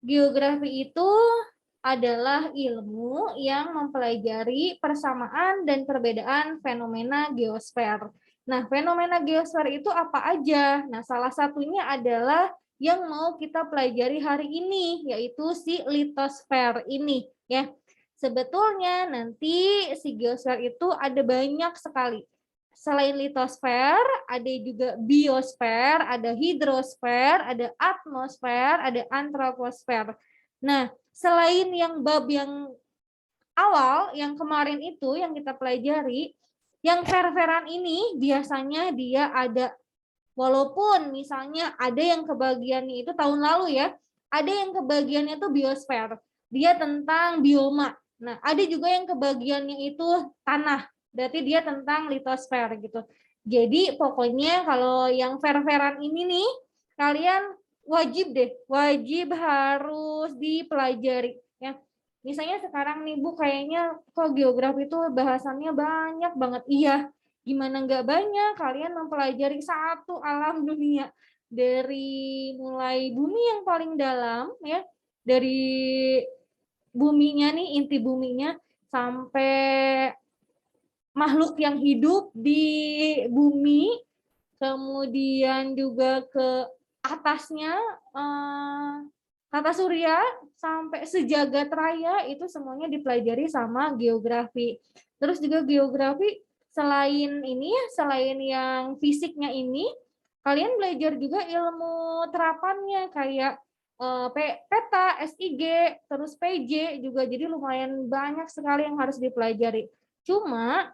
Geografi itu adalah ilmu yang mempelajari persamaan dan perbedaan fenomena geosfer. Nah, fenomena geosfer itu apa aja? Nah, salah satunya adalah yang mau kita pelajari hari ini, yaitu si litosfer ini, ya. Sebetulnya nanti si geosfer itu ada banyak sekali. Selain litosfer, ada juga biosfer, ada hidrosfer, ada atmosfer, ada antroposfer. Nah, selain yang bab yang awal, yang kemarin itu yang kita pelajari, yang ver-veran ini biasanya dia ada, walaupun misalnya ada yang kebagiannya itu tahun lalu ya, ada yang kebagiannya itu biosfer, dia tentang bioma. Nah, ada juga yang kebagiannya itu tanah, berarti dia tentang litosfer gitu. Jadi pokoknya kalau yang ver-veran ini nih, kalian wajib harus dipelajari ya. Misalnya sekarang nih Bu, kayaknya kok geografi itu bahasannya banyak banget. Iya, gimana nggak banyak, kalian mempelajari satu alam dunia. Dari mulai bumi yang paling dalam ya, dari buminya nih, inti buminya, sampai makhluk yang hidup di bumi, kemudian juga ke atasnya, tata surya, sampai sejagat raya, itu semuanya dipelajari sama geografi. Terus juga geografi selain ini ya, selain yang fisiknya ini, kalian belajar juga ilmu terapannya kayak peta, SIG, terus PJ juga, jadi lumayan banyak sekali yang harus dipelajari. Cuma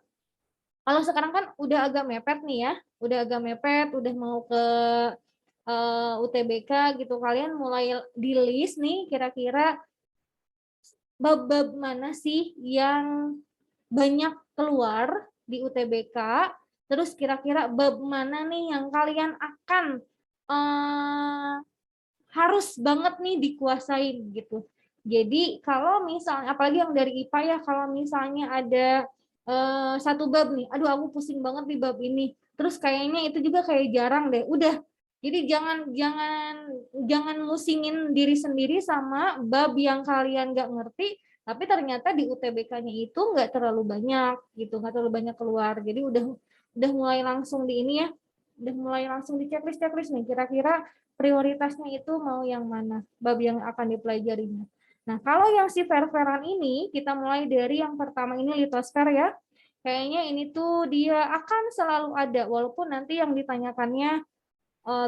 kalau sekarang kan udah agak mepet nih ya, udah mau ke UTBK gitu, kalian mulai di list nih kira-kira bab-bab mana sih yang banyak keluar di UTBK, terus kira-kira bab mana nih yang kalian akan harus banget nih dikuasain gitu. Jadi kalau misalnya, apalagi yang dari IPA ya, kalau misalnya ada satu bab nih, aduh aku pusing banget di bab ini, terus kayaknya itu juga kayak jarang deh, udah. Jadi jangan musingin diri sendiri sama bab yang kalian nggak ngerti, tapi ternyata di UTBK-nya itu nggak terlalu banyak gitu, nggak terlalu banyak keluar. Jadi udah mulai langsung di ini ya, udah mulai langsung di checklist nih, kira-kira prioritasnya itu mau yang mana, bab yang akan dipelajarinya. Nah, kalau yang si ver-veran ini, kita mulai dari yang pertama ini litosfer ya. Kayaknya ini tuh dia akan selalu ada, walaupun nanti yang ditanyakannya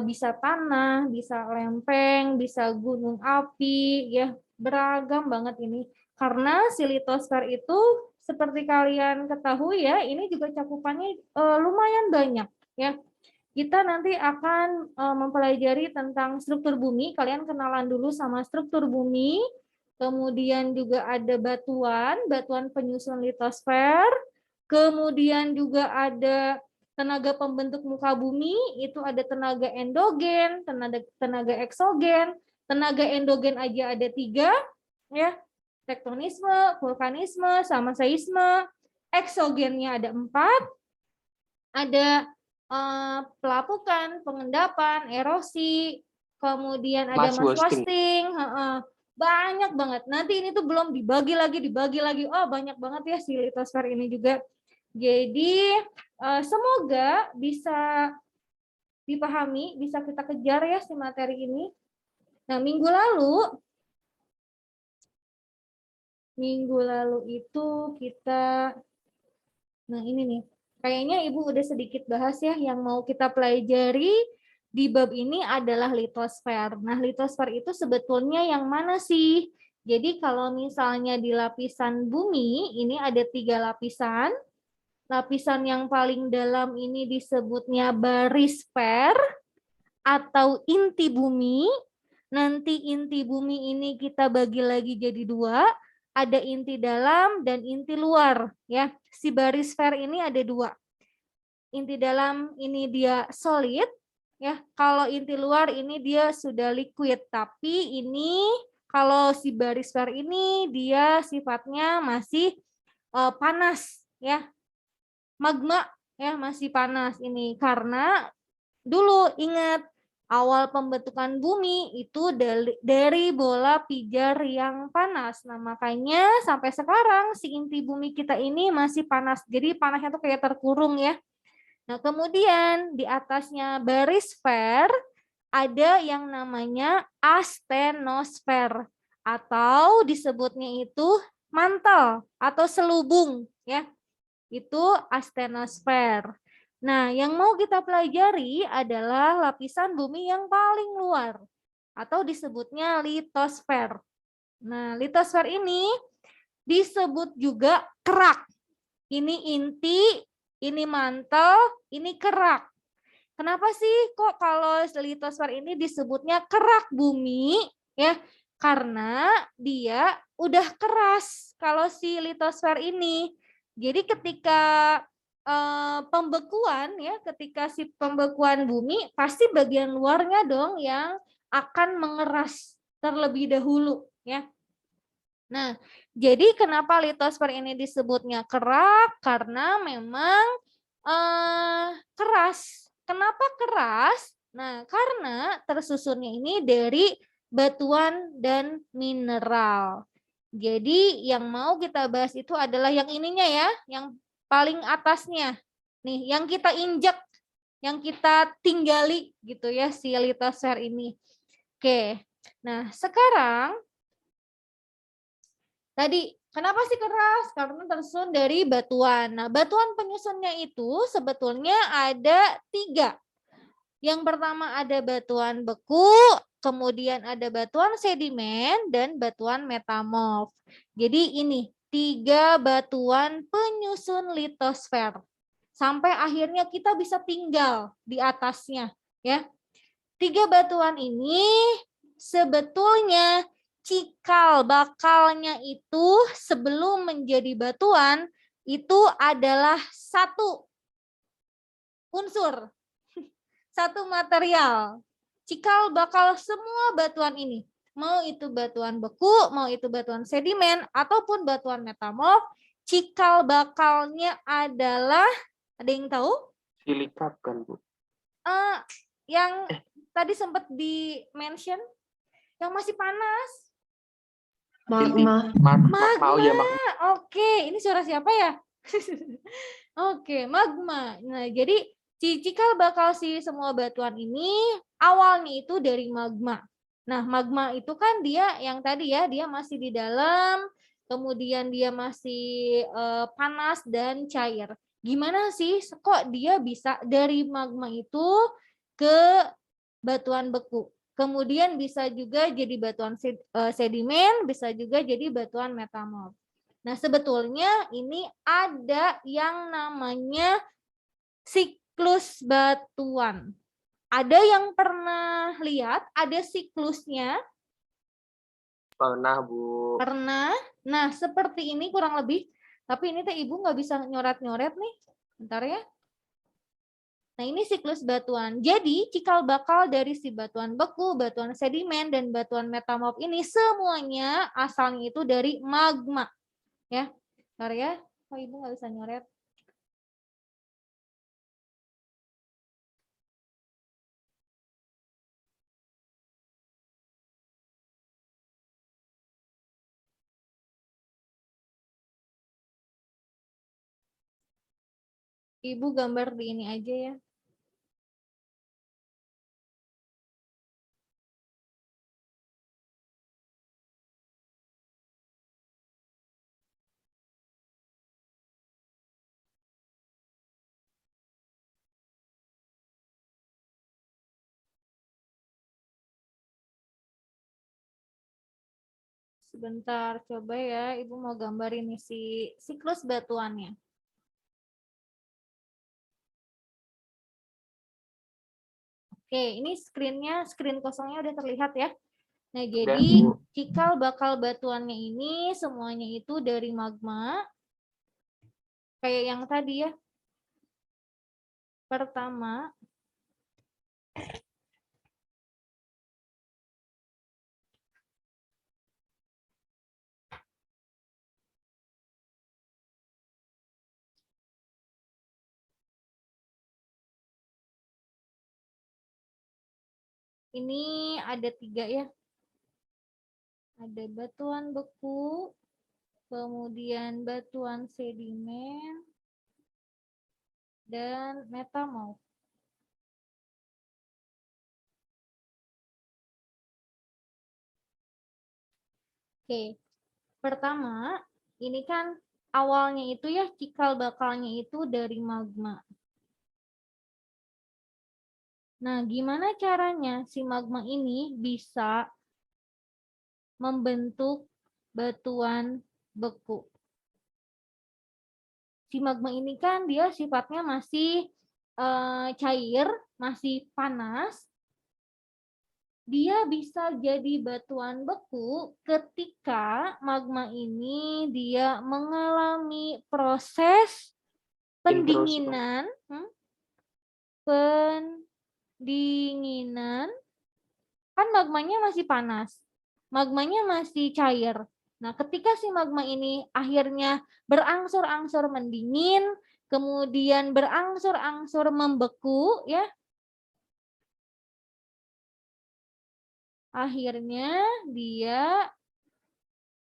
bisa tanah, bisa lempeng, bisa gunung api, ya beragam banget ini. Karena si litosfer itu seperti kalian ketahui ya, ini juga cakupannya lumayan banyak ya. Kita nanti akan mempelajari tentang struktur bumi. Kalian kenalan dulu sama struktur bumi. Kemudian juga ada batuan penyusun litosfer. Kemudian juga ada tenaga pembentuk muka bumi, itu ada tenaga endogen, tenaga eksogen. Tenaga endogen aja ada 3, ya. Tektonisme, vulkanisme, sama seisme. Eksogennya ada 4, ada pelapukan, pengendapan, erosi, kemudian ada mass wasting, banyak banget. Nanti ini tuh belum dibagi lagi. Oh, banyak banget ya si litosfer ini juga. Jadi semoga bisa dipahami, bisa kita kejar ya si materi ini. Nah, minggu lalu itu kita, nah ini nih, kayaknya Ibu udah sedikit bahas ya, yang mau kita pelajari di bab ini adalah litosfer. Nah, litosfer itu sebetulnya yang mana sih? Jadi kalau misalnya di lapisan bumi, ini ada 3 lapisan. Lapisan yang paling dalam ini disebutnya barisfer atau inti bumi. Nanti inti bumi ini kita bagi lagi jadi 2, ada inti dalam dan inti luar ya. Si barisfer ini ada 2. Inti dalam ini dia solid ya. Kalau inti luar ini dia sudah liquid, tapi ini kalau si barisfer ini dia sifatnya masih panas ya. Magma ya, masih panas ini karena dulu ingat Awal pembentukan bumi itu dari bola pijar yang panas. Nah, makanya sampai sekarang si inti bumi kita ini masih panas. Jadi panasnya tuh kayak terkurung ya. Nah, kemudian di atasnya barisfer ada yang namanya astenosfer atau disebutnya itu mantel atau selubung ya. Itu astenosfer. Nah, yang mau kita pelajari adalah lapisan bumi yang paling luar atau disebutnya litosfer. Nah, litosfer ini disebut juga kerak. Ini inti, ini mantel, ini kerak. Kenapa sih kok kalau litosfer ini disebutnya kerak bumi? Ya, karena dia udah keras kalau si litosfer ini. Jadi ketika pembekuan ya, ketika si pembekuan bumi pasti bagian luarnya dong yang akan mengeras terlebih dahulu ya. Nah, jadi kenapa litosfer ini disebutnya kerak? Karena memang keras. Kenapa keras? Nah, karena tersusunnya ini dari batuan dan mineral. Jadi yang mau kita bahas itu adalah yang ininya ya, yang paling atasnya. Nih, yang kita injek, yang kita tinggali gitu ya si litosfer ini. Oke. Nah, sekarang tadi kenapa sih keras? Karena tersusun dari batuan. Nah, batuan penyusunnya itu sebetulnya ada 3. Yang pertama ada batuan beku, kemudian ada batuan sedimen, dan batuan metamorf. Jadi ini 3 batuan penyusun litosfer. Sampai akhirnya kita bisa tinggal di atasnya. Ya, 3 batuan ini sebetulnya cikal bakalnya itu sebelum menjadi batuan itu adalah satu unsur, satu material. Cikal bakal semua batuan ini, mau itu batuan beku, mau itu batuan sedimen, ataupun batuan metamorf, cikal bakalnya adalah, ada yang tahu? Silikat kan, Bu? Yang tadi sempat di-mention, yang masih panas. Magma. Magma. Oke, ini suara siapa ya? Oke, magma. Nah, jadi cikal bakal si semua batuan ini awalnya itu dari magma. Nah, magma itu kan dia yang tadi ya, dia masih di dalam, kemudian dia masih panas dan cair. Gimana sih kok dia bisa dari magma itu ke batuan beku? Kemudian bisa juga jadi batuan sedimen, bisa juga jadi batuan metamorf. Nah, sebetulnya ini ada yang namanya siklus batuan. Ada yang pernah lihat ada siklusnya? Pernah, Bu. Pernah. Nah, seperti ini kurang lebih. Tapi ini teh Ibu nggak bisa nyoret-nyoret nih. Bentar ya. Nah, ini siklus batuan. Jadi, cikal bakal dari si batuan beku, batuan sedimen, dan batuan metamorf ini semuanya asalnya itu dari magma. Ya, bentar ya. Oh, Ibu nggak bisa nyoret. Ibu gambar di ini aja ya. Sebentar, coba ya. Ibu mau gambar ini si siklus batuannya. Oke, ini screen kosongnya udah terlihat ya. Nah, jadi cikal bakal batuannya ini semuanya itu dari magma. Kayak yang tadi ya. Pertama, ini ada 3 ya. Ada batuan beku, kemudian batuan sedimen, dan metamorf. Oke, pertama ini kan awalnya itu ya cikal bakalnya itu dari magma. Nah, gimana caranya si magma ini bisa membentuk batuan beku? Si magma ini kan dia sifatnya masih cair, masih panas. Dia bisa jadi batuan beku ketika magma ini dia mengalami proses pendinginan, pendinginan, kan magmanya masih panas, magmanya masih cair. Nah, ketika si magma ini akhirnya berangsur-angsur mendingin, kemudian berangsur-angsur membeku, ya, akhirnya dia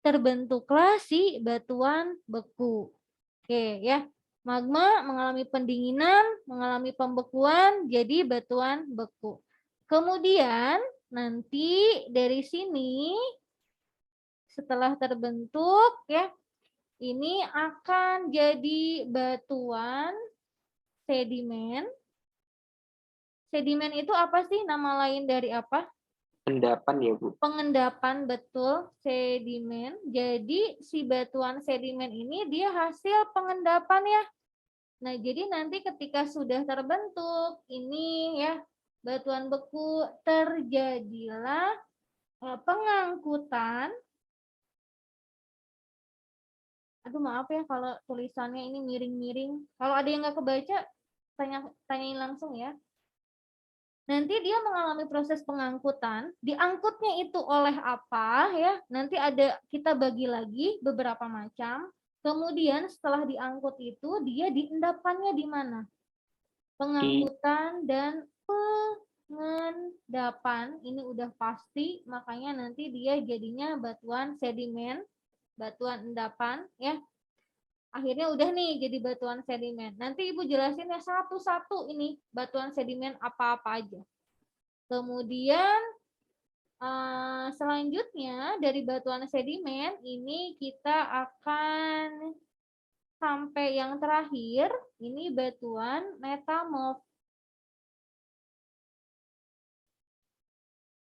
terbentuklah si batuan beku. Oke ya, magma mengalami pendinginan, mengalami pembekuan, jadi batuan beku. Kemudian nanti dari sini setelah terbentuk ya, ini akan jadi batuan sedimen. Sedimen itu apa sih? Nama lain dari apa? Endapan ya, Bu. Pengendapan, betul, sedimen. Jadi si batuan sedimen ini dia hasil pengendapan ya. Nah, jadi nanti ketika sudah terbentuk ini ya batuan beku, terjadilah pengangkutan. Aduh, maaf ya kalau tulisannya ini miring-miring. Kalau ada yang nggak kebaca, tanyain langsung ya. Nanti dia mengalami proses pengangkutan, diangkutnya itu oleh apa ya? Nanti ada kita bagi lagi beberapa macam. Kemudian setelah diangkut itu dia diendapannya di mana? Pengangkutan dan pengendapan ini udah pasti, makanya nanti dia jadinya batuan sedimen, batuan endapan ya. Akhirnya udah nih jadi batuan sedimen. Nanti Ibu jelasin ya satu-satu ini batuan sedimen apa-apa aja. Kemudian selanjutnya dari batuan sedimen ini kita akan sampai yang terakhir, ini batuan metamorf.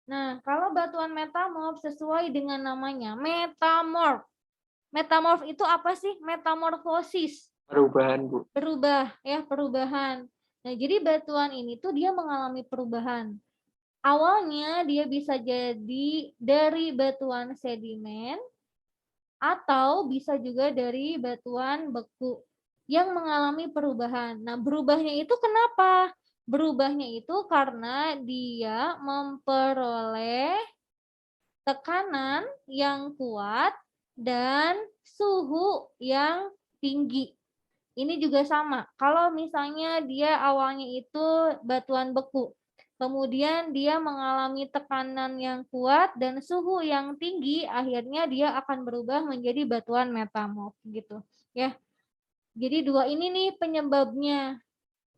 Nah, kalau batuan metamorf sesuai dengan namanya, metamorf. Metamorf itu apa sih? Metamorfosis. Perubahan, Bu. Berubah, ya, perubahan. Nah, jadi batuan ini tuh dia mengalami perubahan. Awalnya dia bisa jadi dari batuan sedimen atau bisa juga dari batuan beku yang mengalami perubahan. Nah, berubahnya itu kenapa? Berubahnya itu karena dia memperoleh tekanan yang kuat dan suhu yang tinggi. Ini juga sama. Kalau misalnya dia awalnya itu batuan beku, kemudian dia mengalami tekanan yang kuat dan suhu yang tinggi, akhirnya dia akan berubah menjadi batuan metamorf gitu, ya. Jadi dua ini nih penyebabnya.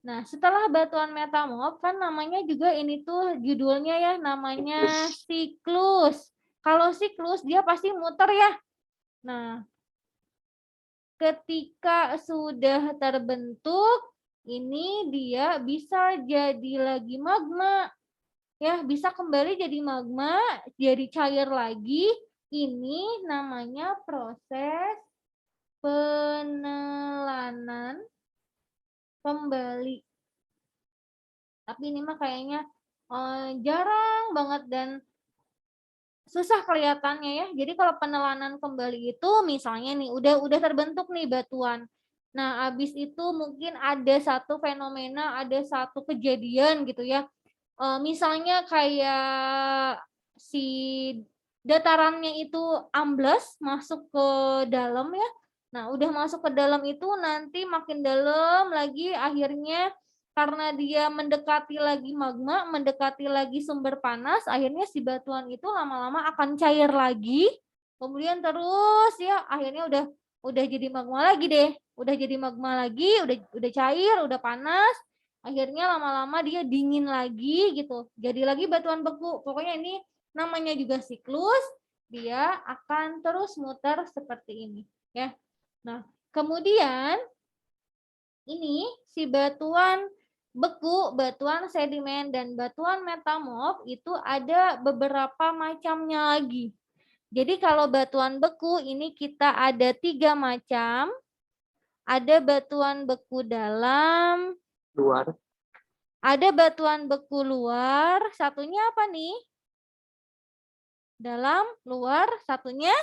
Nah, setelah batuan metamorf kan namanya juga ini tuh judulnya ya namanya siklus. Kalau siklus dia pasti muter ya. Nah, ketika sudah terbentuk, ini dia bisa jadi lagi magma. Ya, bisa kembali jadi magma, jadi cair lagi. Ini namanya proses penelanan kembali. Tapi ini mah kayaknya jarang banget dan susah kelihatannya ya. Jadi kalau penelanan kembali itu misalnya nih udah terbentuk nih batuan. Nah, habis itu mungkin ada satu fenomena, ada satu kejadian gitu ya. Misalnya kayak si datarannya itu ambles masuk ke dalam ya. Nah, udah masuk ke dalam itu nanti makin dalam lagi akhirnya karena dia mendekati lagi magma, mendekati lagi sumber panas, akhirnya si batuan itu lama-lama akan cair lagi, kemudian terus ya akhirnya udah jadi magma lagi deh, udah jadi magma lagi, udah cair, udah panas, akhirnya lama-lama dia dingin lagi gitu, jadi lagi batuan beku. Pokoknya ini namanya juga siklus, dia akan terus muter seperti ini ya. Nah, kemudian ini si batuan beku, batuan sedimen, dan batuan metamorf itu ada beberapa macamnya lagi. Jadi kalau batuan beku ini kita ada 3 macam. Ada batuan beku dalam, Luar. ada batuan beku luar, satunya apa nih? Dalam, luar, satunya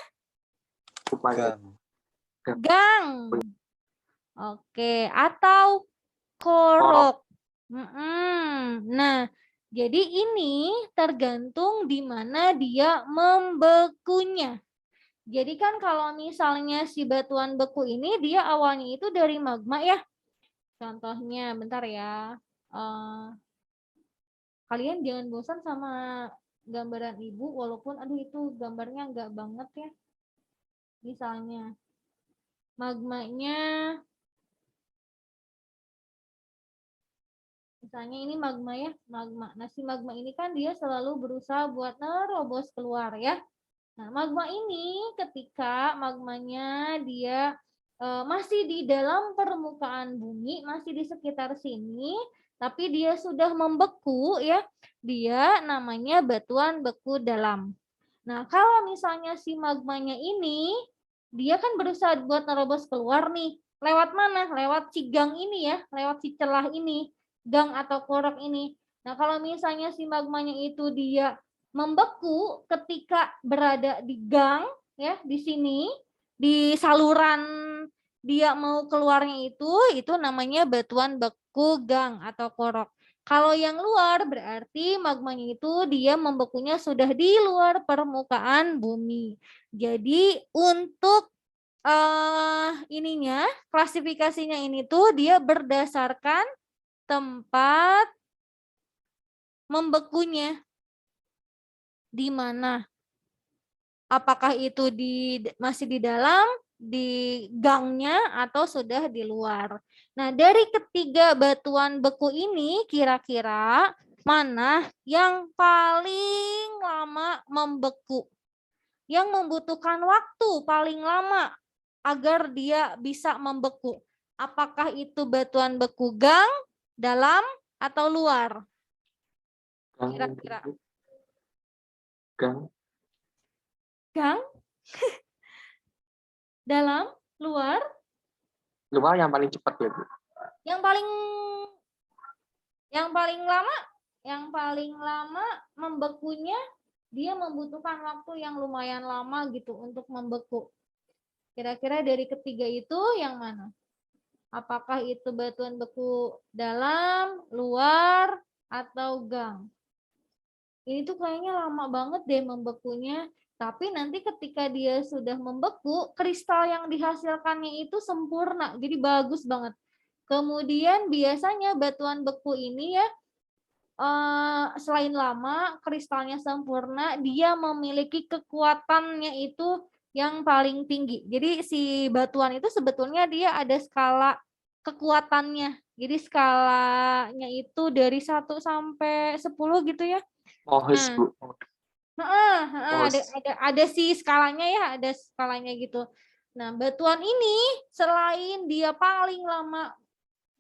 Upaya. gang. Oke, atau korok. Nah, jadi ini tergantung di mana dia membekunya. Jadi kan kalau misalnya si batuan beku ini dia awalnya itu dari magma ya. Contohnya, bentar ya. Kalian jangan bosan sama gambaran ibu, walaupun aduh itu gambarnya enggak banget ya. Misalnya, magmanya, misalnya ini magma ya, magma. Nah, si magma ini kan dia selalu berusaha buat nerobos keluar ya. Nah, magma ini ketika magmanya dia masih di dalam permukaan bumi, masih di sekitar sini, tapi dia sudah membeku ya, dia namanya batuan beku dalam. Nah, kalau misalnya si magmanya ini, dia kan berusaha buat nerobos keluar nih. Lewat mana? Lewat si gang ini ya, lewat si celah ini, gang atau korok ini. Nah, kalau misalnya si magmanya itu dia membeku ketika berada di gang, ya di sini, di saluran dia mau keluarnya itu namanya batuan beku gang atau korok. Kalau yang luar berarti magmanya itu dia membekunya sudah di luar permukaan bumi. Jadi untuk ininya, klasifikasinya ini tuh dia berdasarkan tempat membekunya di mana. Apakah itu masih di dalam, di gangnya, atau sudah di luar. Nah, dari ketiga batuan beku ini, kira-kira mana yang paling lama membeku? Yang membutuhkan waktu paling lama agar dia bisa membeku. Apakah itu batuan beku gang, dalam, atau luar? Kira-kira. Gang. Gang? Dalam, luar? Luar yang paling cepat ya, Bu. Yang paling lama membekunya dia membutuhkan waktu yang lumayan lama gitu untuk membeku. Kira-kira dari ketiga itu yang mana? Apakah itu batuan beku dalam, luar, atau gang? Ini tuh kayaknya lama banget deh membekunya. Tapi nanti ketika dia sudah membeku, kristal yang dihasilkannya itu sempurna. Jadi bagus banget. Kemudian biasanya batuan beku ini ya, selain lama, kristalnya sempurna, dia memiliki kekuatannya itu yang paling tinggi. Jadi si batuan itu sebetulnya dia ada skala kekuatannya. Jadi skalanya itu dari 1 sampai 10 gitu ya. Mohus, Bu. Ada sih skalanya ya, ada skalanya gitu. Nah, batuan ini selain dia paling lama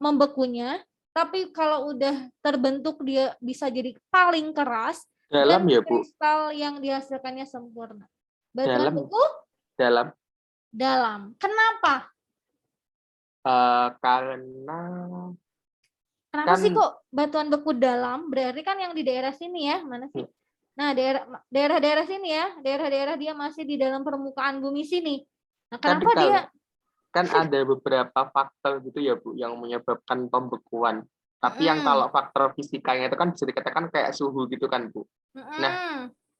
membekunya, tapi kalau udah terbentuk dia bisa jadi paling keras. Dalam dan ya, Bu? Kristal yang dihasilkannya sempurna. Batuan Dalam. beku? Dalam. Dalam. Kenapa? Karena Kenapa kan sih kok batuan beku dalam? Berarti kan yang di daerah sini ya, mana sih? Nah, daerah-daerah sini ya, daerah-daerah dia masih di dalam permukaan bumi sini. Nah, kenapa dia? Kan ada beberapa faktor gitu ya, Bu, yang menyebabkan pembekuan. Tapi yang kalau faktor fisikanya itu kan bisa dikatakan kayak suhu gitu kan, Bu.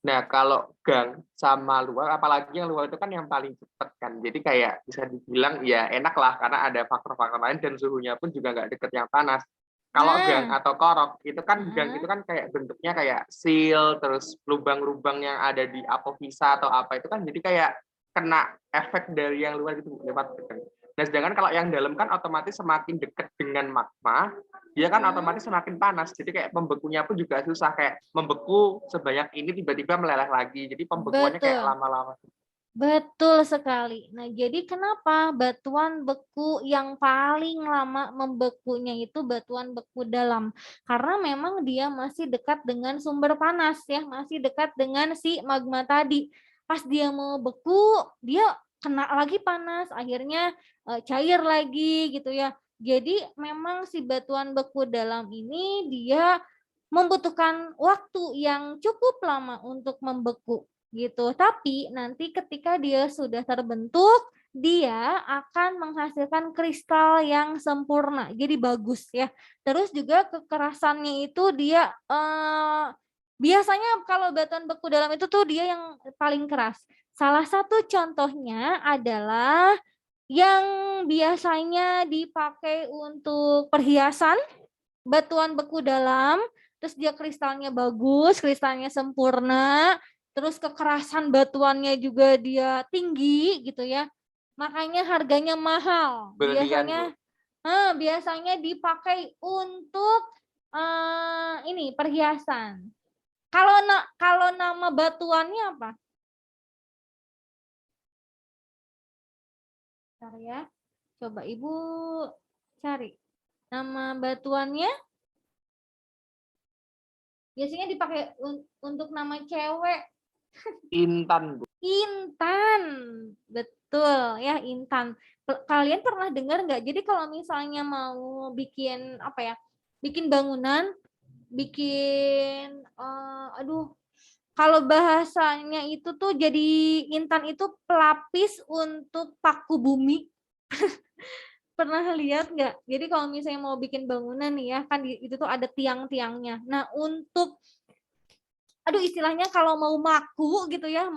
Nah, kalau gang sama luar, apalagi yang luar itu kan yang paling cepat kan. Jadi kayak bisa dibilang ya enak lah karena ada faktor-faktor lain dan suhunya pun juga nggak deket yang panas. Kalau Nah. gang atau korok itu kan gang itu kan kayak bentuknya kayak seal, terus lubang-lubang yang ada di apofisa atau apa itu kan jadi kayak kena efek dari yang luar gitu lewat gang. Nah, sedangkan kalau yang dalam kan otomatis semakin dekat dengan magma, dia kan otomatis semakin panas. Jadi kayak pembekunya pun juga susah, kayak membeku sebanyak ini tiba-tiba meleleh lagi. Jadi pembekuannya kayak Betul. lama-lama. Betul sekali. Nah, jadi kenapa batuan beku yang paling lama membekunya itu batuan beku dalam? Karena memang dia masih dekat dengan sumber panas ya, masih dekat dengan si magma tadi. Pas dia mau beku, dia kena lagi panas, akhirnya cair lagi gitu ya. Jadi memang si batuan beku dalam ini dia membutuhkan waktu yang cukup lama untuk membeku gitu. Tapi nanti ketika dia sudah terbentuk, dia akan menghasilkan kristal yang sempurna. Jadi bagus ya. Terus juga kekerasannya itu dia biasanya kalau batuan beku dalam itu tuh dia yang paling keras. Salah satu contohnya adalah yang biasanya dipakai untuk perhiasan, batuan beku dalam, terus dia kristalnya bagus, kristalnya sempurna, terus kekerasan batuannya juga dia tinggi gitu ya. Makanya harganya mahal. Berlian, Biasanya dipakai untuk ini perhiasan. Kalau nama batuannya apa? Bentar ya. Coba Ibu cari. Nama batuannya biasanya dipakai untuk nama cewek. Intan, Bu. Intan, betul ya Intan. Kalian pernah dengar nggak? Jadi kalau misalnya mau bikin apa ya, bikin bangunan, bikin, kalau bahasanya itu tuh jadi intan itu pelapis untuk paku bumi. Pernah lihat nggak? Jadi kalau misalnya mau bikin bangunan nih ya, kan itu tuh ada tiang-tiangnya. Nah untuk istilahnya kalau mau maku gitu ya,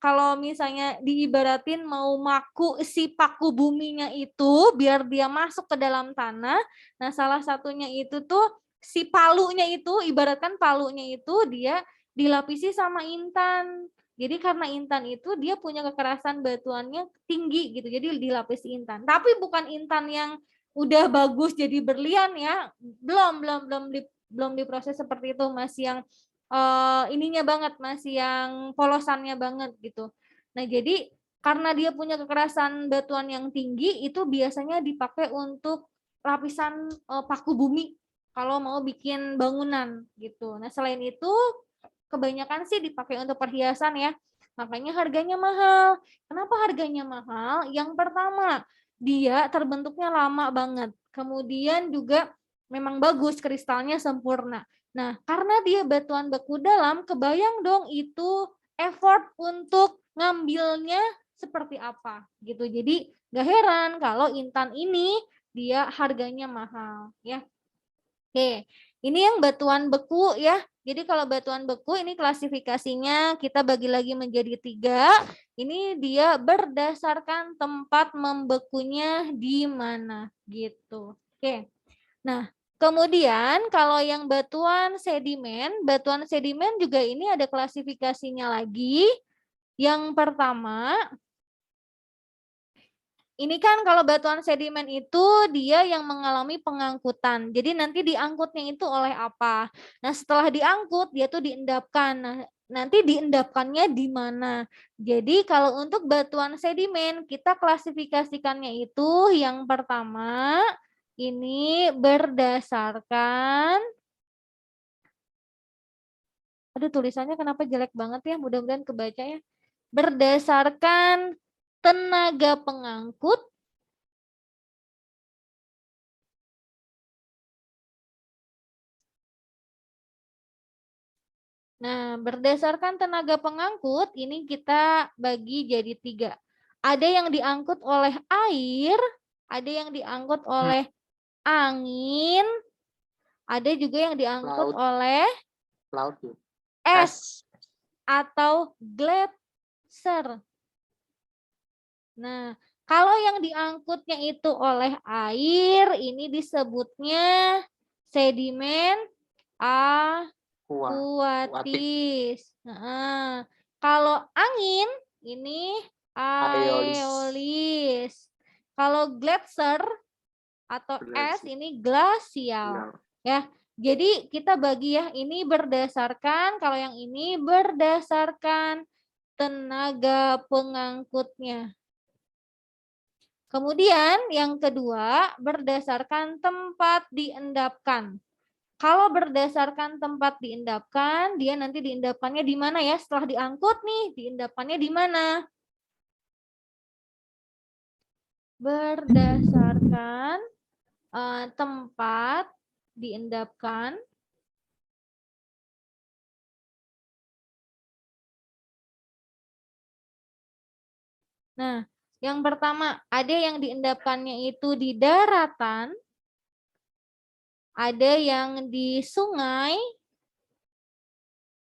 kalau misalnya diibaratin mau maku si paku buminya itu biar dia masuk ke dalam tanah. Nah, salah satunya itu tuh si palunya itu, ibaratkan palunya itu dia dilapisi sama intan. Jadi karena intan itu dia punya kekerasan batuannya tinggi gitu. Jadi dilapisi intan. Tapi bukan intan yang udah bagus jadi berlian ya. Belum diproses seperti itu, masih yang ininya banget, masih yang polosannya banget gitu. Nah, jadi karena dia punya kekerasan batuan yang tinggi, itu biasanya dipakai untuk lapisan paku bumi kalau mau bikin bangunan gitu. Nah, selain itu kebanyakan sih dipakai untuk perhiasan ya. Makanya harganya mahal. Kenapa harganya mahal? Yang pertama, dia terbentuknya lama banget. Kemudian juga memang bagus, kristalnya sempurna. Nah, karena dia batuan beku dalam, kebayang dong itu effort untuk ngambilnya seperti apa gitu. Jadi gak heran kalau intan ini dia harganya mahal ya. Oke, ini yang batuan beku ya. Jadi kalau batuan beku ini klasifikasinya kita bagi lagi menjadi 3. Ini dia berdasarkan tempat membekunya di mana gitu. Oke. Nah, kemudian kalau yang batuan sedimen juga ini ada klasifikasinya lagi. Yang pertama, ini kan kalau batuan sedimen itu dia yang mengalami pengangkutan. Jadi nanti diangkutnya itu oleh apa? Nah, setelah diangkut dia tuh diendapkan. Nah, nanti diendapkannya di mana? Jadi kalau untuk batuan sedimen kita klasifikasikannya itu yang pertama ini berdasarkan, aduh tulisannya kenapa jelek banget ya, mudah-mudahan kebaca ya. Berdasarkan tenaga pengangkut, nah, berdasarkan tenaga pengangkut, ini kita bagi jadi 3. Ada yang diangkut oleh air, ada yang diangkut oleh angin, ada juga yang diangkut oleh laut, es atau gletser. Nah, kalau yang diangkutnya itu oleh air, ini disebutnya Sedimen Aquatic. aquatis. Kalau angin ini Aeolis. aeolis. Kalau glacier atau es ini glasial. Ya. Jadi kita bagi ya, ini berdasarkan, kalau yang ini berdasarkan tenaga pengangkutnya. Kemudian yang kedua berdasarkan tempat diendapkan. Kalau berdasarkan tempat diendapkan, dia nanti diendapkannya di mana ya? Setelah diangkut nih, diendapkannya di mana? Berdasarkan tempat diendapkan. Nah, yang pertama, ada yang diendapkannya itu di daratan, ada yang di sungai,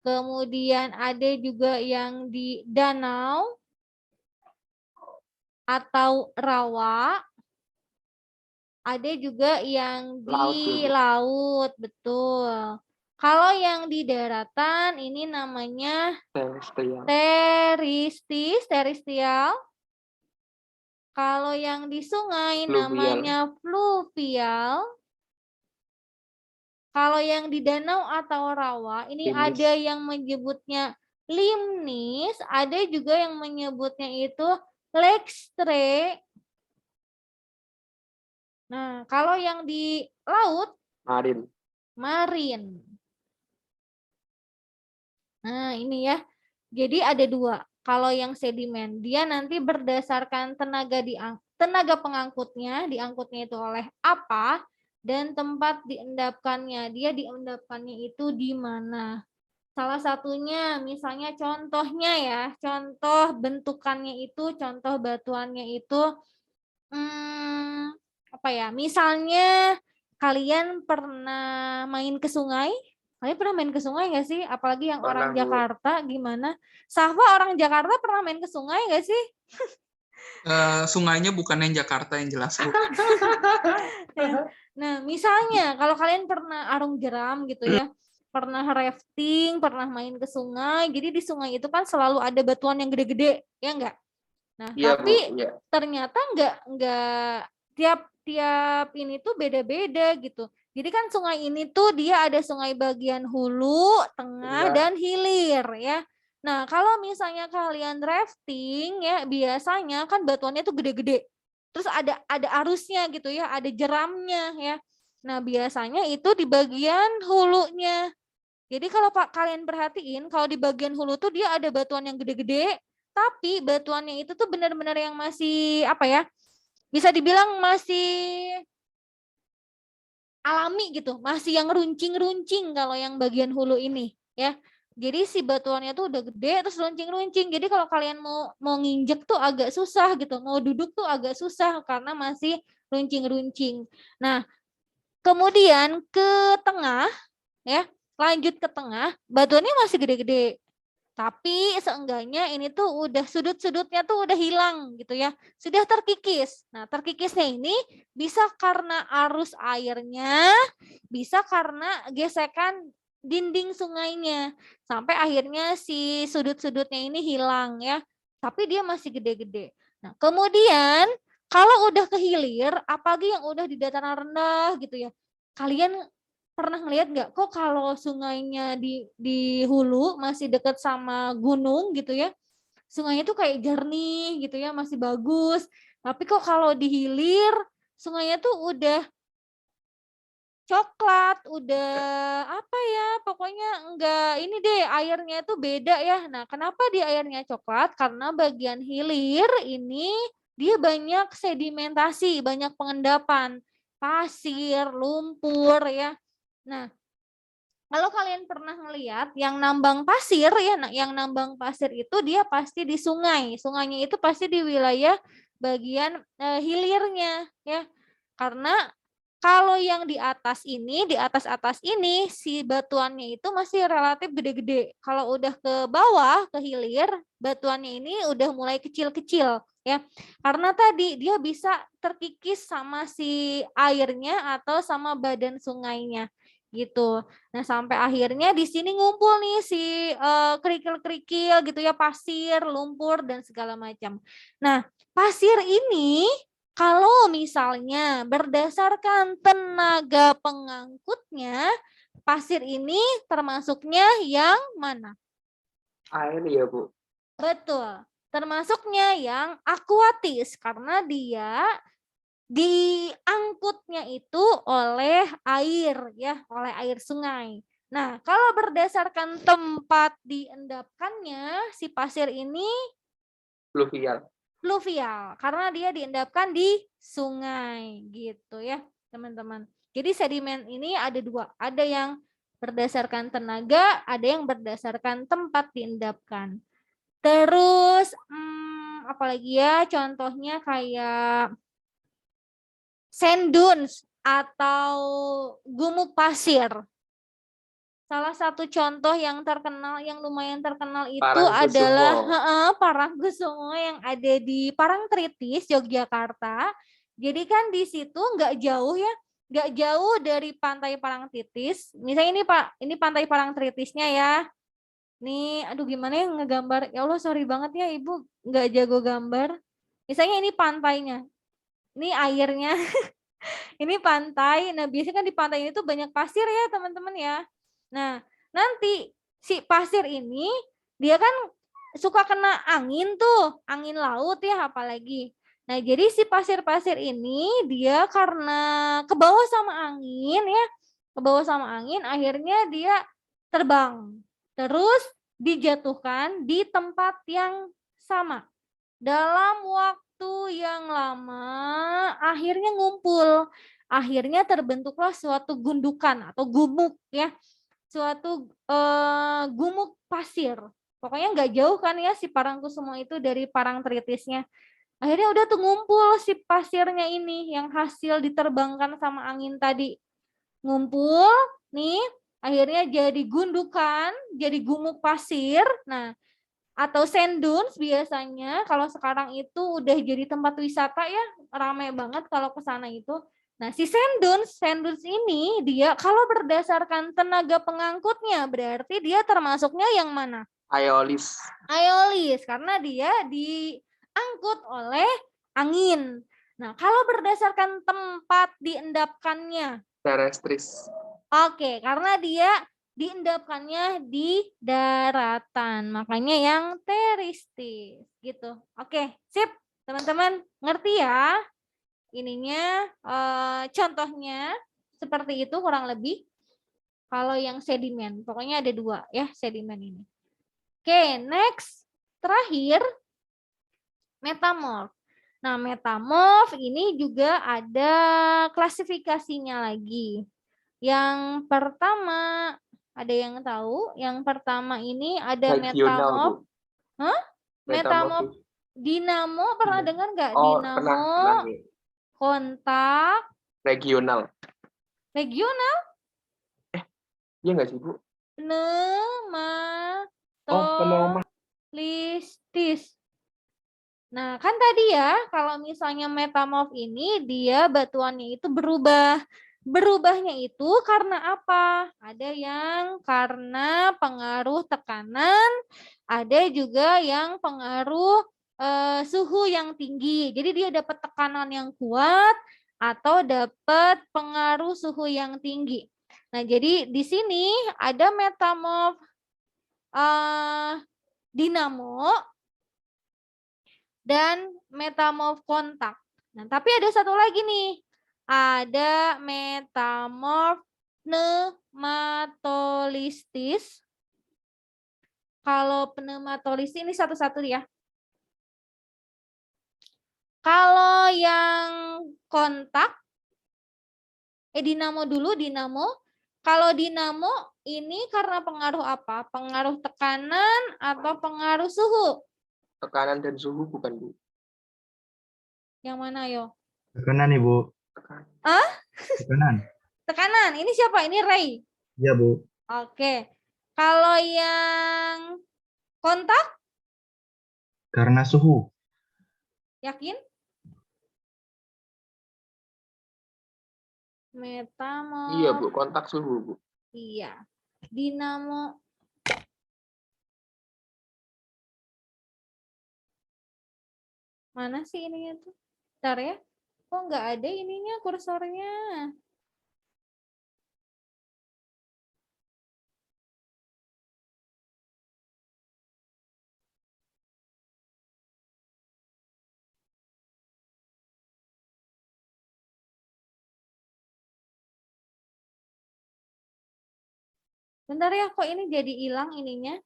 kemudian ada juga yang di danau atau rawa, ada juga yang di laut, betul. Kalau yang di daratan ini namanya teristial. Kalau yang di sungai namanya fluvial. Kalau yang di danau atau rawa, ini ada yang menyebutnya limnis, ada juga yang menyebutnya itu lextre. Nah, kalau yang di laut, marin. Nah, ini ya. Jadi ada dua. Kalau yang sedimen, dia nanti berdasarkan tenaga pengangkutnya, diangkutnya itu oleh apa, dan tempat diendapkannya. Dia diendapkannya itu di mana? Salah satunya, misalnya contohnya ya, contoh bentukannya itu, contoh batuannya itu, apa ya? Misalnya kalian pernah main ke sungai? Kalian pernah main ke sungai nggak sih? Apalagi yang orang Jakarta, gimana? Safa orang Jakarta pernah main ke sungai nggak sih? Sungainya bukan yang Jakarta yang jelas. Nah, misalnya kalau kalian pernah arung jeram gitu ya, pernah rafting, pernah main ke sungai, jadi di sungai itu kan selalu ada batuan yang gede-gede, ya enggak? Nah, ya, tapi ternyata enggak tiap ini tuh beda-beda gitu. Jadi kan sungai ini tuh dia ada sungai bagian hulu, tengah, dan hilir ya. Nah, kalau misalnya kalian rafting ya, biasanya kan batuannya tuh gede-gede. Terus ada arusnya gitu ya, ada jeramnya ya. Nah, biasanya itu di bagian hulunya. Jadi kalau kalian perhatiin, kalau di bagian hulu tuh dia ada batuan yang gede-gede, tapi batuannya itu tuh benar-benar yang masih apa ya? Bisa dibilang masih alami gitu, masih yang runcing-runcing kalau yang bagian hulu ini ya. Jadi si batuannya tuh udah gede terus runcing-runcing. Jadi kalau kalian mau nginjek tuh agak susah gitu, mau duduk tuh agak susah karena masih runcing-runcing. Nah, kemudian ke tengah ya, lanjut ke tengah, batuannya masih gede-gede. Tapi seenggaknya ini tuh udah sudut-sudutnya tuh udah hilang gitu ya. Sudah terkikis. Nah, terkikisnya ini bisa karena arus airnya, bisa karena gesekan dinding sungainya. Sampai akhirnya si sudut-sudutnya ini hilang ya. Tapi dia masih gede-gede. Nah, kemudian kalau udah ke hilir, apalagi yang udah di dataran rendah gitu ya. Kalian pernah ngeliat nggak kok kalau sungainya di hulu masih dekat sama gunung gitu ya, sungainya tuh kayak jernih gitu ya, masih bagus. Tapi kok kalau di hilir sungainya tuh udah coklat, udah apa ya, pokoknya enggak ini deh, airnya tuh beda ya. Nah, kenapa di airnya coklat? Karena bagian hilir ini dia banyak sedimentasi, banyak pengendapan pasir, lumpur ya. Nah, kalau kalian pernah ngelihat yang nambang pasir ya, yang nambang pasir itu dia pasti di sungai. Sungainya itu pasti di wilayah bagian hilirnya ya. Karena Kalau yang di atas ini, di atas ini, si batuannya itu masih relatif gede-gede. Kalau udah ke bawah, ke hilir, batuannya ini udah mulai kecil-kecil, ya. Karena tadi dia bisa terkikis sama si airnya atau sama badan sungainya, gitu. Nah, sampai akhirnya di sini ngumpul nih si kerikil-kerikil gitu ya, pasir, lumpur, dan segala macam. Nah, pasir ini kalau misalnya berdasarkan tenaga pengangkutnya, pasir ini termasuknya yang mana? Air ya, Bu. Betul, termasuknya yang akuatis karena dia diangkutnya itu oleh air ya, oleh air sungai. Nah, kalau berdasarkan tempat diendapkannya, si pasir ini Fluvial. fluvial karena dia diendapkan di sungai gitu ya teman-teman. Jadi sedimen ini ada dua, ada yang berdasarkan tenaga, ada yang berdasarkan tempat diendapkan. Terus apalagi ya, contohnya kayak sand dunes atau gumuk pasir. Salah satu contoh yang terkenal, yang lumayan terkenal itu adalah Parangkusumo yang ada di Parangtritis, Yogyakarta. Jadi kan di situ nggak jauh ya, nggak jauh dari pantai Parangtritis. Misalnya ini Pak, ini pantai Parangtritisnya ya. Nih, aduh gimana ya ngegambar? Ya Allah, sorry banget ya Ibu, nggak jago gambar. Misalnya ini pantainya, ini airnya, ini pantai. Nah biasanya kan di pantai ini tuh banyak pasir ya teman-teman ya. Nah, nanti si pasir ini dia kan suka kena angin tuh, angin laut ya apalagi. Nah, jadi si pasir-pasir ini dia karena ke bawah sama angin ya, ke bawah sama angin akhirnya dia terbang. Terus dijatuhkan di tempat yang sama. Dalam waktu yang lama akhirnya ngumpul. Akhirnya terbentuklah suatu gundukan atau gumuk ya, suatu gumuk pasir. Pokoknya nggak jauh kan ya si Parangkusumo itu dari Parangtritisnya. Akhirnya udah tuh ngumpul si pasirnya ini yang hasil diterbangkan sama angin tadi. Ngumpul nih, akhirnya jadi gundukan, jadi gumuk pasir. Nah, atau sand dunes biasanya kalau sekarang itu udah jadi tempat wisata ya, ramai banget kalau ke sana itu. Nah, si sand dunes ini dia kalau berdasarkan tenaga pengangkutnya berarti dia termasuknya yang mana? Aeolis. Aeolis karena dia diangkut oleh angin. Nah, kalau berdasarkan tempat diendapkannya Terrestris. Oke, karena dia diendapkannya di daratan, makanya yang teristis gitu. Oke, sip, teman-teman ngerti ya? Ininya contohnya seperti itu kurang lebih. Kalau yang sedimen, pokoknya ada dua ya sedimen ini. Oke, next, terakhir metamorf. Nah, metamorf ini juga ada klasifikasinya lagi. Yang pertama, ada yang tahu? Yang pertama ini ada metamorf. Hah? Metamorf dinamo, pernah dengar nggak? Oh, Dinamo, pernah. kontak, regional. Regional? Iya nggak sih, Bu? Pneumatolistis. Nah, kan tadi ya, kalau misalnya metamorf ini dia batuannya itu berubah. Berubahnya itu karena apa? Ada yang karena pengaruh tekanan, ada juga yang pengaruh suhu yang tinggi. Jadi dia dapat tekanan yang kuat atau dapat pengaruh suhu yang tinggi. Nah, jadi di sini ada metamorf dinamo dan metamorf kontak. Nah, tapi ada satu lagi nih. Ada metamorf pneumatolistis. Kalau pneumatolistis ini satu-satu ya. Kalau yang kontak, dinamo dulu, dinamo. Kalau dinamo ini karena pengaruh apa? Pengaruh tekanan atau pengaruh suhu? Tekanan dan suhu bukan, Bu? Yang mana, yo? Tekanan, Ibu. Hah? Tekanan. Tekanan. Ini siapa? Ini Ray. Iya, Bu. Oke. Kalau yang kontak? Karena suhu. Yakin? Metamorf. Iya, Bu. Kontak suhu, Bu. Iya. Dinamo. Mana sih ininya tuh? Bentar ya. Kok nggak ada ininya kursornya? Bentar ya, kok ini jadi hilang ininya?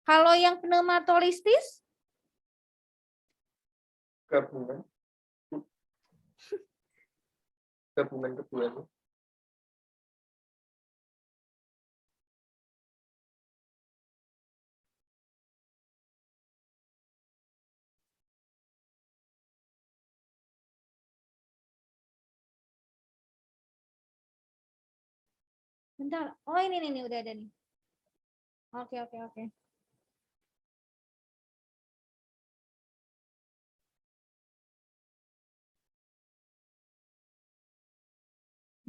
Kalau yang pneumatolistis? Gabungan. Gabungan keduanya. Bentar. Oh, ini nih udah ada nih. Oke, oke, oke.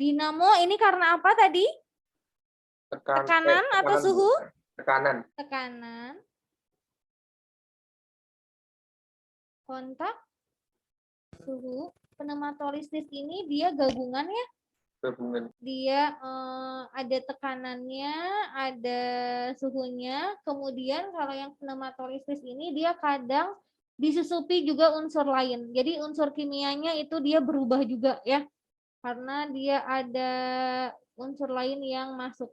Dinamo ini karena apa tadi? Tekanan atau suhu? Tekanan. Tekanan. Kontak. Suhu. Pneumatolistis ini dia gabungan ya? Gabungan. Dia ada tekanannya, ada suhunya. Kemudian kalau yang pneumatolistis ini dia kadang disusupi juga unsur lain. Jadi unsur kimianya itu dia berubah juga ya. Karena dia ada unsur lain yang masuk.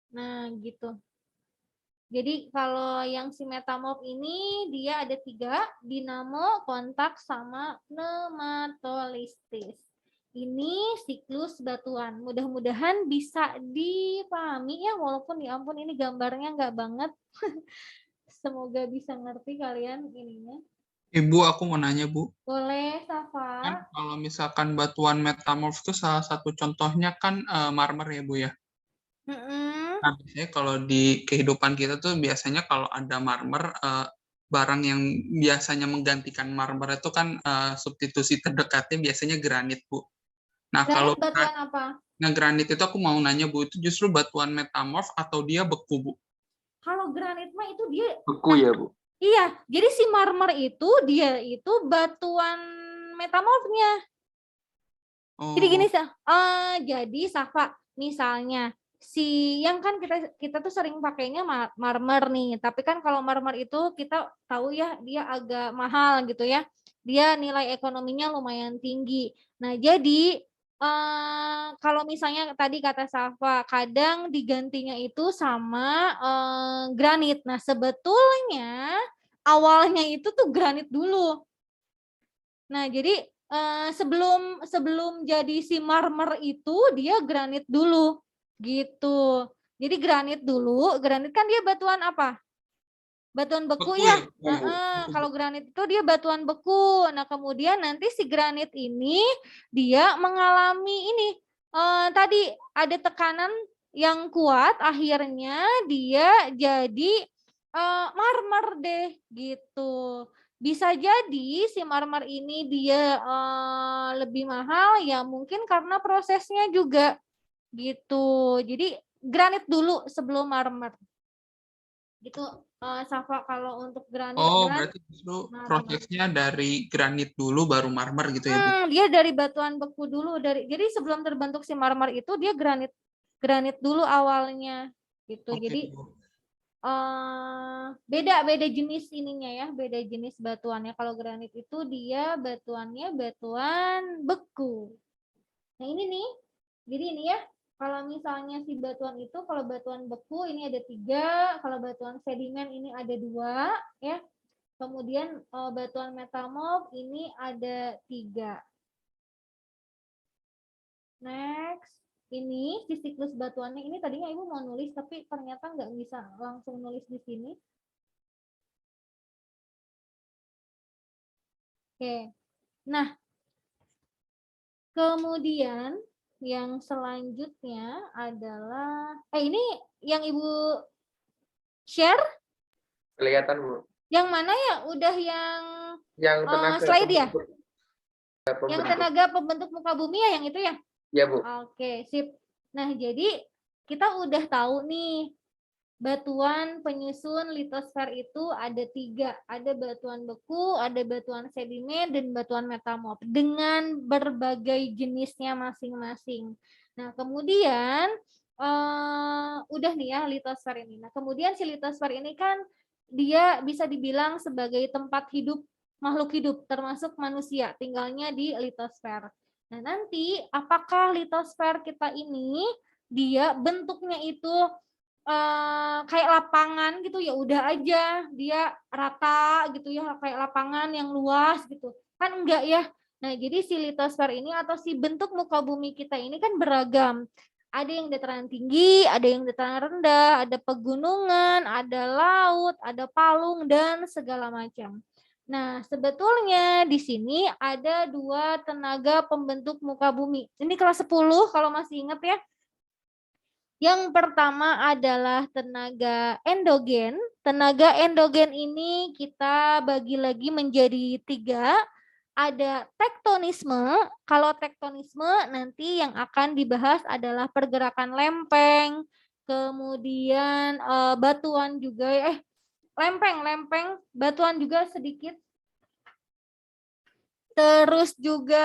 Nah, gitu. Jadi kalau yang si metamorf ini dia ada 3, dinamo, kontak, sama pneumatolistis. Ini siklus batuan. Mudah-mudahan bisa dipahami ya, walaupun ya ampun ini gambarnya nggak banget. Semoga bisa ngerti kalian ininya. Ibu, aku mau nanya, Bu. Boleh, Safa. Kan kalau misalkan batuan metamorf itu salah satu contohnya kan marmer ya, Bu ya. Nah, biasanya kalau di kehidupan kita tuh biasanya kalau ada marmer, barang yang biasanya menggantikan marmer itu kan substitusi terdekatnya biasanya granit, Bu. Nah, kalau Granit batuan apa? granit itu aku mau nanya, Bu, itu justru batuan metamorf atau dia beku, Bu? Kalau granit mah itu dia Beku ya, Bu? Iya, jadi si marmer itu dia itu batuan metamorfnya. Jadi gini Oh, jadi Safa, misalnya si yang kan kita tuh sering pakainya marmer nih, tapi kan kalau marmer itu kita tahu ya dia agak mahal gitu ya. Dia nilai ekonominya lumayan tinggi. Nah, jadi kalau misalnya tadi kata Safa, kadang digantinya itu sama granit. Nah, sebetulnya awalnya itu tuh granit dulu. Nah, jadi sebelum jadi si marmer itu dia granit dulu gitu. Jadi granit dulu, granit kan dia batuan apa? Batuan beku beku ya. ya? Kalau granit itu dia batuan beku. Nah, kemudian nanti si granit ini dia mengalami ini tadi ada tekanan yang kuat, akhirnya dia jadi marmer deh gitu. Bisa jadi si marmer ini dia lebih mahal ya mungkin karena prosesnya juga gitu. Jadi granit dulu sebelum marmer. Gitu Safa kalau untuk granit Oh, dan berarti justru marmer. prosesnya dari granit dulu baru marmer gitu ya, Bu? Dia dari batuan beku dulu jadi sebelum terbentuk si marmer itu dia granit dulu awalnya gitu. Oke, Jadi Bu. beda jenis ininya ya, beda jenis batuannya. Kalau granit itu dia batuannya batuan beku. Nah ini nih, jadi ini ya, kalau misalnya si batuan itu, kalau batuan beku ini ada 3, kalau batuan sedimen ini ada 2, ya. Kemudian batuan metamorf ini ada 3. Next. Ini si siklus batuannya ini tadinya Ibu mau nulis tapi ternyata nggak bisa langsung nulis di sini. Oke. Nah, kemudian yang selanjutnya adalah ini yang Ibu share Kelihatan, Bu. yang mana ya? Udah yang tenaga slide ya? pembentuk. Yang tenaga pembentuk muka bumi ya, yang itu ya? Ya, Bu. Oke, sip. Nah, jadi kita udah tahu nih, batuan penyusun litosfer itu ada 3. Ada batuan beku, ada batuan sedimen, dan batuan metamorf dengan berbagai jenisnya masing-masing. Nah, kemudian udah nih ya litosfer ini. Nah, kemudian si litosfer ini kan dia bisa dibilang sebagai tempat hidup makhluk hidup, termasuk manusia, tinggalnya di litosfer. Nah, nanti apakah litosfer kita ini dia bentuknya itu kayak lapangan gitu ya udah aja dia rata gitu ya kayak lapangan yang luas gitu kan enggak ya. Nah, jadi si litosfer ini atau si bentuk muka bumi kita ini kan beragam. Ada yang dataran tinggi, ada yang dataran rendah, ada pegunungan, ada laut, ada palung dan segala macam. Nah, sebetulnya di sini ada 2 tenaga pembentuk muka bumi. Ini kelas 10 kalau masih ingat ya. Yang pertama adalah tenaga endogen. Tenaga endogen ini kita bagi lagi menjadi 3. Ada tektonisme. Kalau tektonisme nanti yang akan dibahas adalah pergerakan lempeng, kemudian batuan juga lempeng, batuan juga sedikit. Terus juga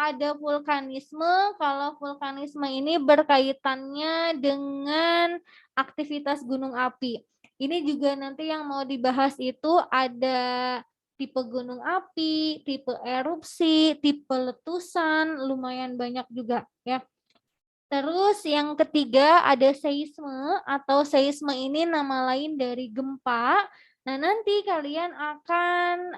ada vulkanisme. Kalau vulkanisme ini berkaitannya dengan aktivitas gunung api. Ini juga nanti yang mau dibahas itu ada tipe gunung api, tipe erupsi, tipe letusan, lumayan banyak juga ya. Terus yang ketiga ada seisme atau seisme ini nama lain dari gempa. Nah, nanti kalian akan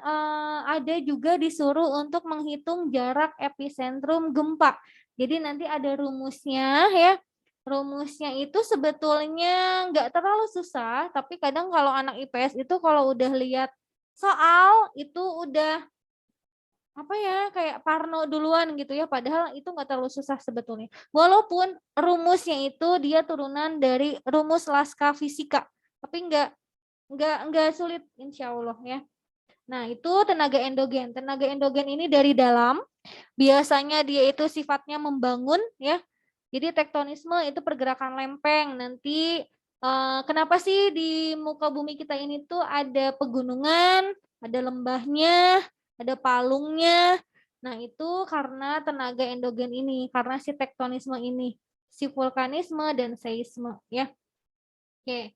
ada juga disuruh untuk menghitung jarak epicentrum gempa. Jadi nanti ada rumusnya ya. Rumusnya itu sebetulnya nggak terlalu susah, tapi kadang kalau anak IPS itu kalau udah lihat soal itu udah kayak parno duluan gitu ya, padahal itu nggak terlalu susah sebetulnya. Walaupun rumusnya itu dia turunan dari rumus Laska Fisika, tapi nggak sulit insya Allah ya. Nah, itu tenaga endogen. Tenaga endogen ini dari dalam, biasanya dia itu sifatnya membangun ya. Jadi tektonisme itu pergerakan lempeng. Nanti kenapa sih di muka bumi kita ini tuh ada pegunungan, ada lembahnya, ada palungnya. Nah, itu karena tenaga endogen ini, karena si tektonisme ini, si vulkanisme dan seisme ya. Oke.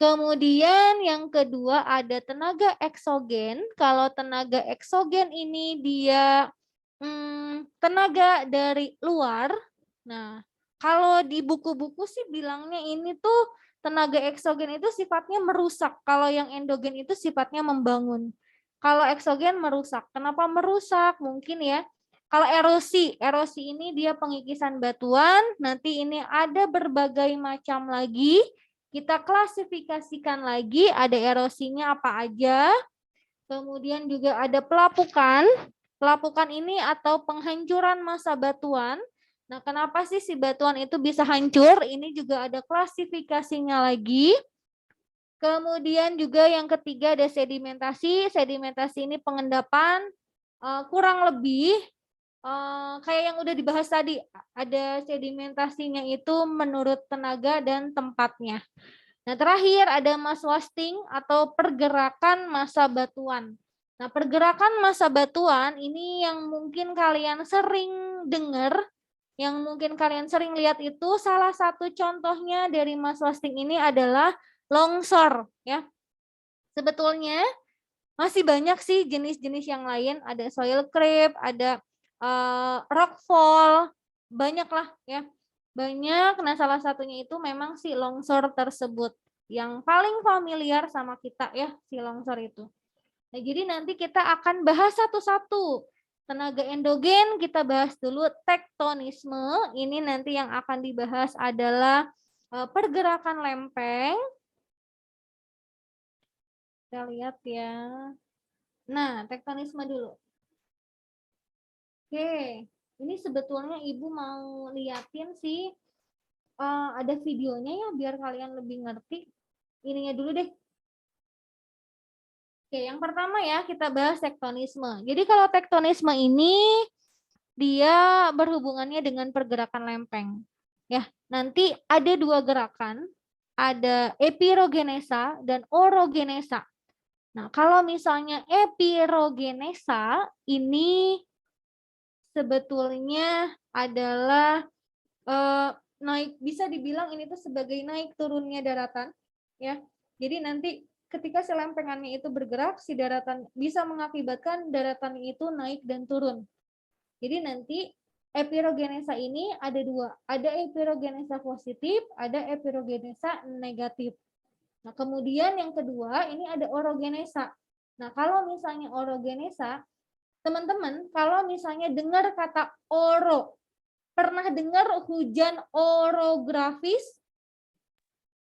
Kemudian yang kedua ada tenaga eksogen. Kalau tenaga eksogen ini dia tenaga dari luar. Nah, kalau di buku-buku sih bilangnya ini tuh tenaga eksogen itu sifatnya merusak. Kalau yang endogen itu sifatnya membangun. Kalau eksogen merusak. Kenapa merusak? Mungkin ya. Kalau erosi ini dia pengikisan batuan. Nanti ini ada berbagai macam lagi. Kita klasifikasikan lagi, ada erosinya apa aja. Kemudian juga ada pelapukan. Pelapukan ini atau penghancuran massa batuan. Nah, kenapa sih si batuan itu bisa hancur? Ini juga ada klasifikasinya lagi. Kemudian juga yang ketiga ada sedimentasi. Sedimentasi ini pengendapan kurang lebih kayak yang udah dibahas tadi, ada sedimentasinya itu menurut tenaga dan tempatnya. Nah, terakhir ada mass wasting atau pergerakan massa batuan. Nah, pergerakan massa batuan ini yang mungkin kalian sering dengar, yang mungkin kalian sering lihat itu salah satu contohnya dari mass wasting ini adalah longsor ya. Sebetulnya masih banyak sih jenis-jenis yang lain, ada soil creep, ada rockfall, banyak lah ya. Banyak, nah salah satunya itu memang si longsor tersebut. Yang paling familiar sama kita ya, si longsor itu. Nah, jadi nanti kita akan bahas satu-satu. Tenaga endogen kita bahas dulu tektonisme. Ini nanti yang akan dibahas adalah pergerakan lempeng. Kita lihat ya. Nah, tektonisme dulu. Oke, ini sebetulnya Ibu mau liatin sih. Ada videonya ya biar kalian lebih ngerti. Ininya dulu deh. Oke, yang pertama ya kita bahas tektonisme. Jadi kalau tektonisme ini dia berhubungannya dengan pergerakan lempeng. Ya, nanti ada dua gerakan, ada epirogenesa dan orogenesa. Nah, kalau misalnya epirogenesa ini sebetulnya adalah naik, bisa dibilang ini tuh sebagai naik turunnya daratan, ya. Jadi nanti ketika si lempengannya itu bergerak, si daratan bisa mengakibatkan daratan itu naik dan turun. Jadi nanti epirogenesa ini ada dua, ada epirogenesa positif, ada epirogenesa negatif. Nah, kemudian yang kedua ini ada orogenesa. Nah, kalau misalnya orogenesa, teman-teman, kalau misalnya dengar kata oro, pernah dengar hujan orografis?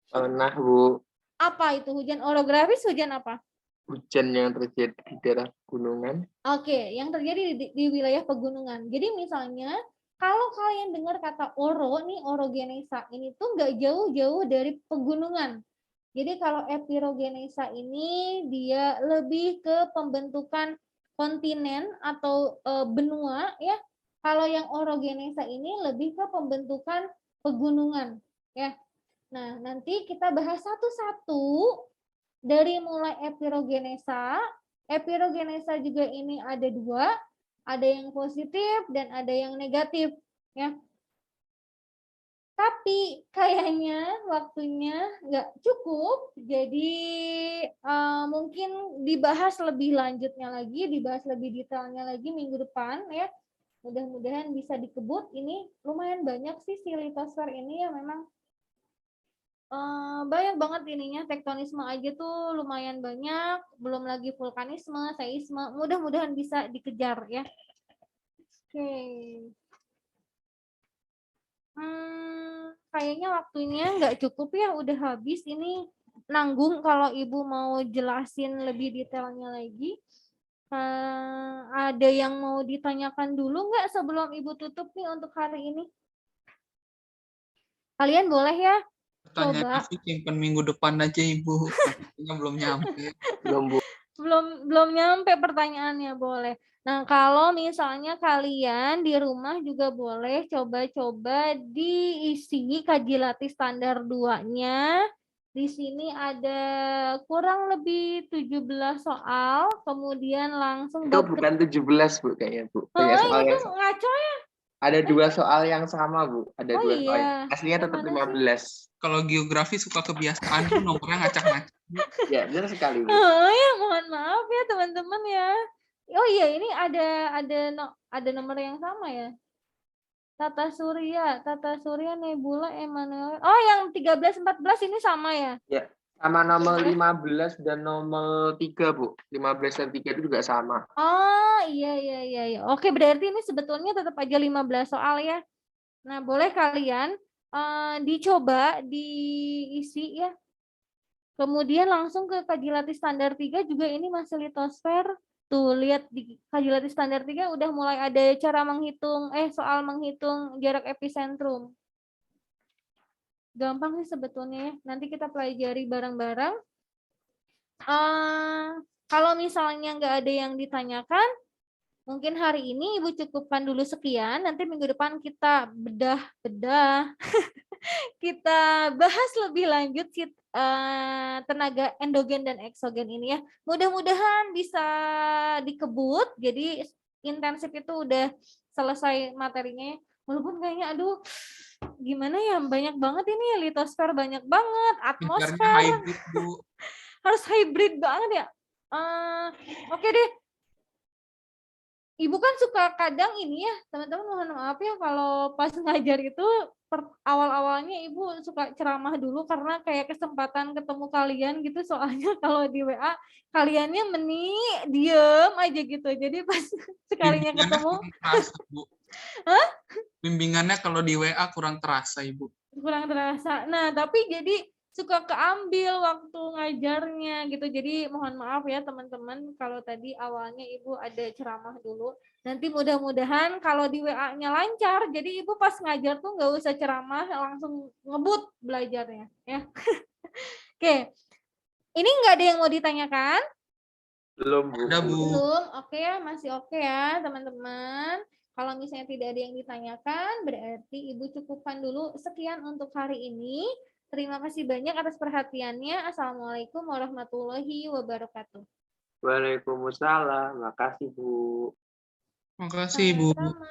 Pernah, Bu. Apa itu hujan orografis? Hujan apa? Hujan yang terjadi di daerah gunungan. Oke, yang terjadi di wilayah pegunungan. Jadi misalnya, kalau kalian dengar kata oro, nih orogenesa, ini tuh nggak jauh-jauh dari pegunungan. Jadi kalau epirogenesa ini dia lebih ke pembentukan kontinen atau benua ya. Kalau yang orogenesa ini lebih ke pembentukan pegunungan ya. Nah, nanti kita bahas satu-satu dari mulai epirogenesa. Epirogenesa juga ini ada dua, ada yang positif dan ada yang negatif ya. Tapi kayaknya waktunya nggak cukup, jadi mungkin dibahas lebih lanjutnya lagi, dibahas lebih detailnya lagi minggu depan ya. Mudah-mudahan bisa dikebut. Ini lumayan banyak sih si litosfer ini ya, memang banyak banget ininya. Tektonisme aja tuh lumayan banyak, belum lagi vulkanisme, seisme. Mudah-mudahan bisa dikejar ya. Oke. Kayaknya waktunya nggak cukup ya, udah habis ini. Nanggung kalau Ibu mau jelasin lebih detailnya lagi. Ada yang mau ditanyakan dulu nggak sebelum Ibu tutup nih untuk hari ini? Kalian boleh ya Pertanyaannya coba. sih simpen minggu depan aja Ibu. Artinya belum nyampe. Belum nyampe pertanyaannya, boleh. Nah, kalau misalnya kalian di rumah juga boleh coba-coba diisi kaji latih standar 2-nya. Di sini ada kurang lebih 17 soal, kemudian langsung Itu bukan 17, Bu, kayaknya, Bu. Banyak Oh, soal itu yang ngaco ya? ada 2 soal yang sama, Bu. Ada Oh 2 soal. iya. Aslinya tetap Yang mana 15. Kalau geografi suka kebiasaan tuh nomornya ngacak-ngacak. Ya, benar sekali, Bu. Oh ya, mohon maaf ya teman-teman ya. Oh iya, ini ada nomor yang sama ya. Tata Surya Nebula Emmanuel. Oh, yang 13 14 ini sama ya? Ya, sama nomor 15 dan nomor 3, Bu. 15 dan 3 itu juga sama. Oh, iya. Oke, berarti ini sebetulnya tetap aja 15 soal ya. Nah, boleh kalian dicoba diisi ya. Kemudian langsung ke kaji latih standar 3 juga ini masih litosfer. Tuh, lihat di kaji latih standar 3 udah mulai ada cara menghitung, soal menghitung jarak epicentrum. Gampang sih sebetulnya ya. Nanti kita pelajari bareng-bareng. Kalau misalnya nggak ada yang ditanyakan, mungkin hari ini Ibu cukupkan dulu sekian. Nanti minggu depan kita bedah kita bahas lebih lanjut tenaga endogen dan eksogen ini ya. Mudah-mudahan bisa dikebut. Jadi intensif itu udah selesai materinya. Walaupun kayaknya aduh gimana ya, banyak banget ini ya, litosfer banyak banget, atmosfer hybrid, Bu. harus hybrid banget ya. Oke deh, Ibu kan suka kadang ini ya, teman-teman mohon maaf ya kalau pas ngajar itu awal-awalnya Ibu suka ceramah dulu karena kayak kesempatan ketemu kalian gitu, soalnya kalau di WA kaliannya diem aja gitu. Jadi pas sekalinya ketemu terasa, Bu. Hah? Bimbingannya kalau di WA kurang terasa, Ibu. Kurang terasa. Nah, tapi jadi suka keambil waktu ngajarnya gitu. Jadi mohon maaf ya teman-teman kalau tadi awalnya Ibu ada ceramah dulu. Nanti mudah-mudahan kalau di WA-nya lancar, jadi Ibu pas ngajar tuh nggak usah ceramah, langsung ngebut belajarnya ya. Oke. Ini nggak ada yang mau ditanyakan? Belum, Bu. Ada, Bu. Belum. Oke ya, masih oke ya teman-teman. Kalau misalnya tidak ada yang ditanyakan, berarti Ibu cukupkan dulu. Sekian untuk hari ini. Terima kasih banyak atas perhatiannya. Assalamualaikum warahmatullahi wabarakatuh. Waalaikumsalam. Makasih, Bu. Makasih, Bu. Sama-sama.